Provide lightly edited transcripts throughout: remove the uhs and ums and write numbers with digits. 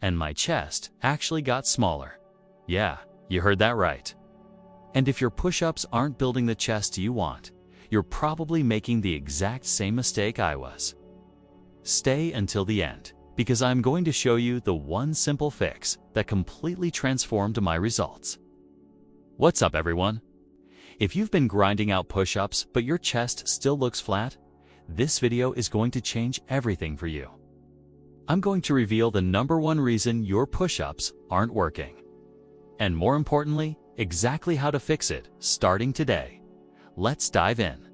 and my chest actually got smaller. Yeah, you heard that right. And if your push-ups aren't building the chest you want, you're probably making the exact same mistake I was. Stay until the end, because I'm going to show you the one simple fix that completely transformed my results. What's up, everyone? If you've been grinding out push-ups but your chest still looks flat, this video is going to change everything for you. I'm going to reveal the #1 reason your push-ups aren't working. And more importantly, exactly how to fix it starting today. Let's dive in.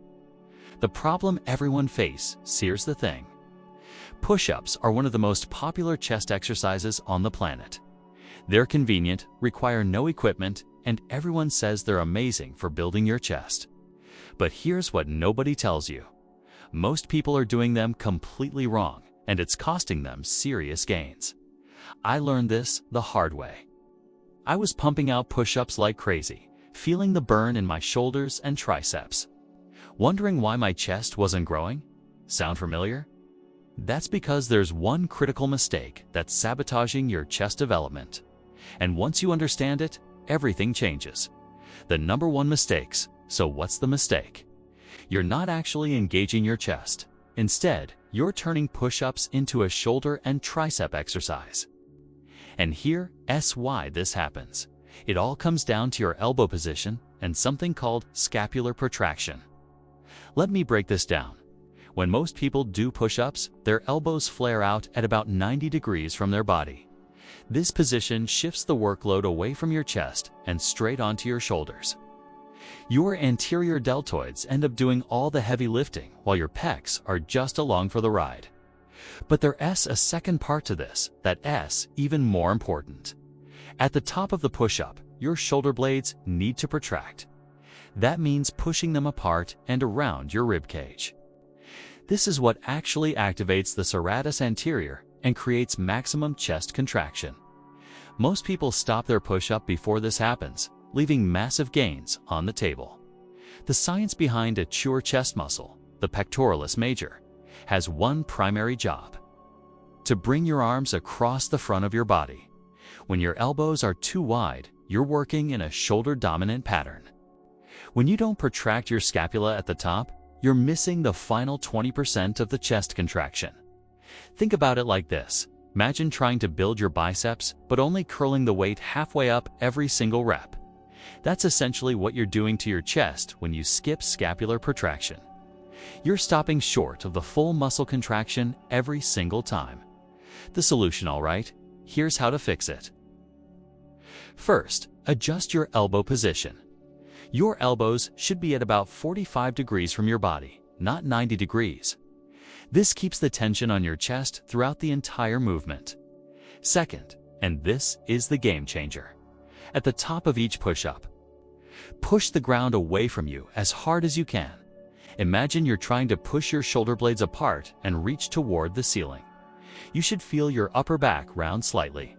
The problem everyone faces, here's the thing. Push-ups are one of the most popular chest exercises on the planet. They're convenient, require no equipment, and everyone says they're amazing for building your chest. But here's what nobody tells you. Most people are doing them completely wrong, and it's costing them serious gains. I learned this the hard way. I was pumping out push-ups like crazy, feeling the burn in my shoulders and triceps. Wondering why my chest wasn't growing? Sound familiar? That's because there's one critical mistake that's sabotaging your chest development. And once you understand it, everything changes. The #1 mistakes. So what's the mistake? You're not actually engaging your chest. Instead, you're turning push-ups into a shoulder and tricep exercise. And here's why this happens. It all comes down to your elbow position and something called scapular protraction. Let me break this down. When most people do push-ups, their elbows flare out at about 90 degrees from their body. This position shifts the workload away from your chest and straight onto your shoulders. Your anterior deltoids end up doing all the heavy lifting while your pecs are just along for the ride. But there's a second part to this that's even more important. At the top of the push-up, your shoulder blades need to protract. That means pushing them apart and around your rib cage. This is what actually activates the serratus anterior and creates maximum chest contraction. Most people stop their push-up before this happens, leaving massive gains on the table. The science behind a true chest muscle, the pectoralis major, has one primary job: to bring your arms across the front of your body. When your elbows are too wide, you're working in a shoulder-dominant pattern. When you don't protract your scapula at the top, you're missing the final 20% of the chest contraction. Think about it like this. Imagine trying to build your biceps, but only curling the weight halfway up every single rep. That's essentially what you're doing to your chest when you skip scapular protraction. You're stopping short of the full muscle contraction every single time. The solution, all right? Here's how to fix it. First, adjust your elbow position. Your elbows should be at about 45 degrees from your body, not 90 degrees. This keeps the tension on your chest throughout the entire movement. Second, and this is the game changer, at the top of each push-up, push the ground away from you as hard as you can. Imagine you're trying to push your shoulder blades apart and reach toward the ceiling. You should feel your upper back round slightly.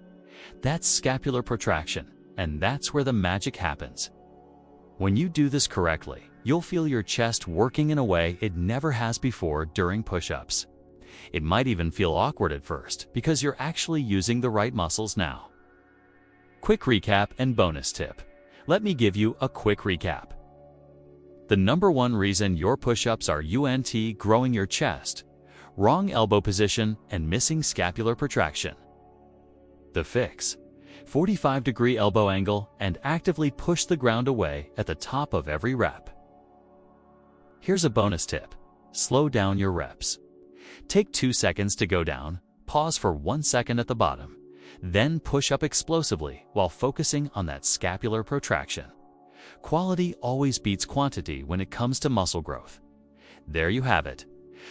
That's scapular protraction, and that's where the magic happens. When you do this correctly, you'll feel your chest working in a way it never has before during push-ups. It might even feel awkward at first because you're actually using the right muscles now. Quick recap and bonus tip. Let me give you a quick recap. The #1 reason your push-ups are growing your chest: wrong elbow position and missing scapular protraction. The fix: 45-degree elbow angle and actively push the ground away at the top of every rep. Here's a bonus tip. Slow down your reps. Take 2 seconds to go down, pause for 1 second at the bottom, then push up explosively while focusing on that scapular protraction. Quality always beats quantity when it comes to muscle growth. There you have it.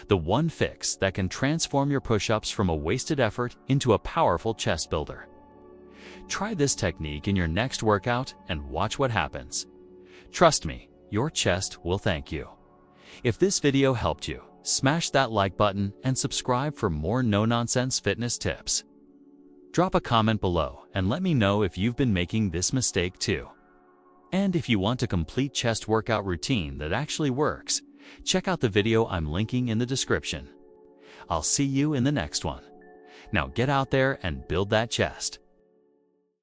The one fix that can transform your push-ups from a wasted effort into a powerful chest builder. Try this technique in your next workout and watch what happens. Trust me, your chest will thank you. If this video helped you, smash that like button and subscribe for more no-nonsense fitness tips. Drop a comment below and let me know if you've been making this mistake too. And if you want a complete chest workout routine that actually works, check out the video I'm linking in the description. I'll see you in the next one. Now get out there and build that chest.